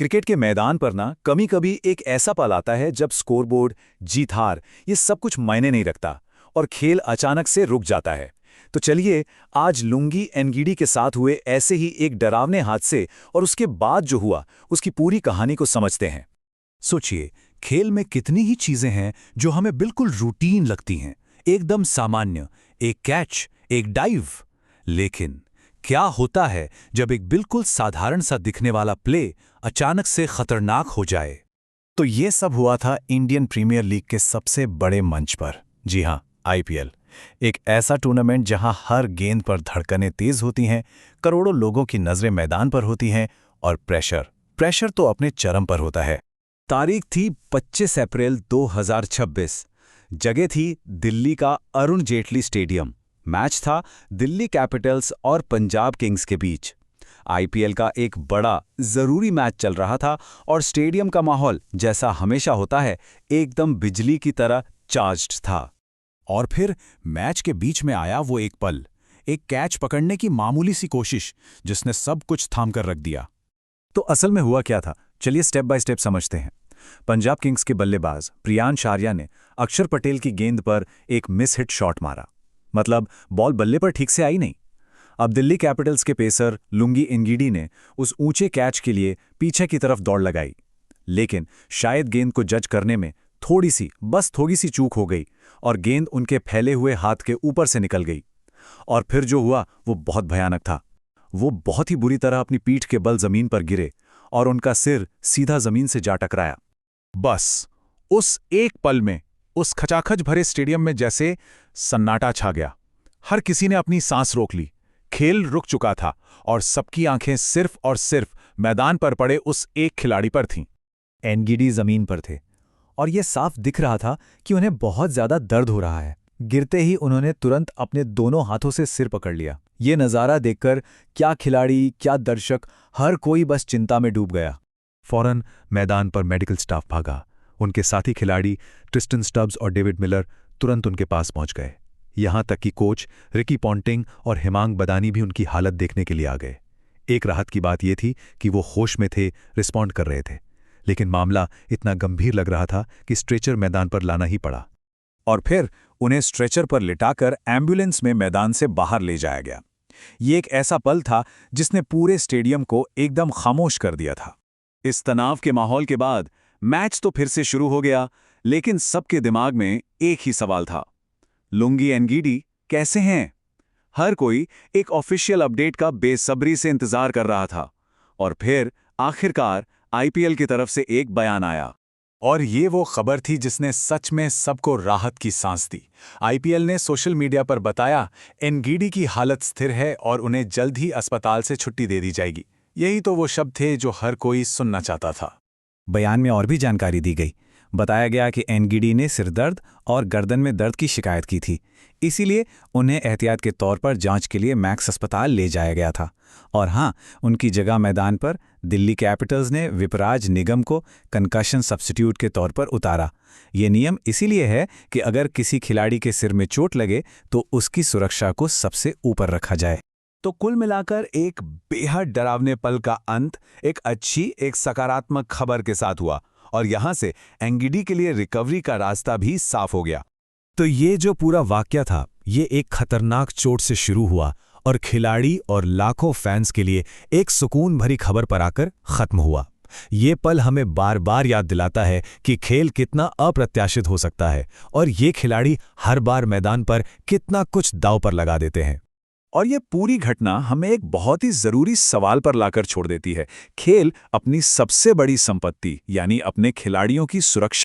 Cricket के मैदान पर ना कभी कभी एक ऐसा पल आता है जब स्कोरबोर्ड, जीत हार, ये सब कुछ मायने नहीं रखता और खेल अचानक से रुक जाता है। तो चलिए आज लुंगी एनगीडी के साथ हुए ऐसे ही एक डरावने हादसे और उसके बाद जो हुआ उसकी पूरी कहानी को समझते हैं। सोचिए, खेल में कितनी ही चीजें हैं जो हमें बिल्कुल रूटीन लगती हैं, एकदम सामान्य, एक कैच, एक डाइव। लेकिन क्या होता है जब एक बिल्कुल साधारण सा दिखने वाला प्ले अचानक से खतरनाक हो जाए? तो ये सब हुआ था इंडियन प्रीमियर लीग के सबसे बड़े मंच पर। जी हाँ, आईपीएल, एक ऐसा टूर्नामेंट जहां हर गेंद पर धड़कनें तेज होती हैं, करोड़ों लोगों की नजरें मैदान पर होती हैं और प्रेशर तो अपने चरम पर होता है। तारीख थी 25 अप्रैल 2026। जगह थी दिल्ली का अरुण जेटली स्टेडियम। मैच था दिल्ली कैपिटल्स और पंजाब किंग्स के बीच। आईपीएल का एक बड़ा जरूरी मैच चल रहा था और स्टेडियम का माहौल, जैसा हमेशा होता है, एकदम बिजली की तरह चार्ज्ड था। और फिर मैच के बीच में आया वो एक पल, एक कैच पकड़ने की मामूली सी कोशिश जिसने सब कुछ थाम कर रख दिया। तो असल में हुआ क्या था, चलिए स्टेप बाय स्टेप समझते हैं। पंजाब किंग्स के बल्लेबाज प्रियांश आर्या ने अक्षर पटेल की गेंद पर एक मिस हिट शॉट मारा। मतलब बॉल बल्ले पर ठीक से आई नहीं। अब दिल्ली कैपिटल्स के पेसर लुंगी एनगीडी ने उस ऊंचे कैच के लिए पीछे की तरफ दौड़ लगाई, लेकिन शायद गेंद को जज करने में बस थोड़ी सी चूक हो गई और गेंद उनके फैले हुए हाथ के ऊपर से निकल गई। और फिर जो हुआ वो बहुत भयानक था। वो बहुत ही बुरी तरह अपनी पीठ के बल जमीन पर गिरे और उनका सिर सीधा जमीन से जा टकराया। बस उस एक पल में उस खचाखच भरे स्टेडियम में जैसे सन्नाटा छा गया। हर किसी ने अपनी सांस रोक ली। खेल रुक चुका था और सबकी आंखें सिर्फ और सिर्फ मैदान पर पड़े उस एक खिलाड़ी पर थीं। एनगीडी जमीन पर थे और यह साफ दिख रहा था कि उन्हें बहुत ज्यादा दर्द हो रहा है। गिरते ही उन्होंने तुरंत अपने दोनों हाथों से सिर पकड़ लिया। ये नज़ारा देखकर क्या खिलाड़ी, क्या दर्शक, हर कोई बस चिंता में डूब गया। फौरन मैदान पर मेडिकल स्टाफ भागा। उनके साथी खिलाड़ी ट्रिस्टन स्टब्स और डेविड मिलर तुरंत उनके पास पहुंच गए। यहां तक कि कोच रिकी पॉन्टिंग और हिमांग बदानी भी उनकी हालत देखने के लिए आ गए। एक राहत की बात यह थी कि वो होश में थे, रिस्पॉन्ड कर रहे थे, लेकिन मामला इतना गंभीर लग रहा था कि स्ट्रेचर मैदान पर लाना ही पड़ा। और फिर उन्हें स्ट्रेचर पर लिटाकर एम्बुलेंस में मैदान से बाहर ले जाया गया। ये एक ऐसा पल था जिसने पूरे स्टेडियम को एकदम खामोश कर दिया था। इस तनाव के माहौल के बाद मैच तो फिर से शुरू हो गया, लेकिन सबके दिमाग में एक ही सवाल था, लुंगी एनगीडी कैसे हैं? हर कोई एक ऑफिशियल अपडेट का बेसब्री से इंतजार कर रहा था। और फिर आखिरकार आईपीएल की तरफ से एक बयान आया। और ये वो खबर थी जिसने सच में सबको राहत की सांस दी। आईपीएल ने सोशल मीडिया पर बताया, एनगीडी की हालत स्थिर है और उन्हें जल्द ही अस्पताल से छुट्टी दे दी जाएगी। यही तो वो शब्द थे जो हर कोई सुनना चाहता था। बयान में और भी जानकारी दी गई। बताया गया कि एनगीडी ने सिरदर्द और गर्दन में दर्द की शिकायत की थी, इसीलिए उन्हें एहतियात के तौर पर जांच के लिए मैक्स अस्पताल ले जाया गया था। और हाँ, उनकी जगह मैदान पर दिल्ली कैपिटल्स ने विपराज निगम को कंकशन सब्स्टिट्यूट के तौर पर उतारा। ये नियम इसीलिए है कि अगर किसी खिलाड़ी के सिर में चोट लगे तो उसकी सुरक्षा को सबसे ऊपर रखा जाए। तो कुल मिलाकर एक बेहद डरावने पल का अंत एक अच्छी, एक सकारात्मक खबर के साथ हुआ और यहां से एनगीडी के लिए रिकवरी का रास्ता भी साफ हो गया। तो ये जो पूरा वाकया था, ये एक खतरनाक चोट से शुरू हुआ और खिलाड़ी और लाखों फैंस के लिए एक सुकून भरी खबर पर आकर खत्म हुआ। ये पल हमें बार बार याद दिलाता है कि खेल कितना अप्रत्याशित हो सकता है और ये खिलाड़ी हर बार मैदान पर कितना कुछ दांव पर लगा देते हैं। और ये पूरी घटना हमें एक बहुत ही जरूरी सवाल पर लाकर छोड़ देती है। खेल अपनी सबसे बड़ी संपत्ति यानी अपने खिलाड़ियों की सुरक्षा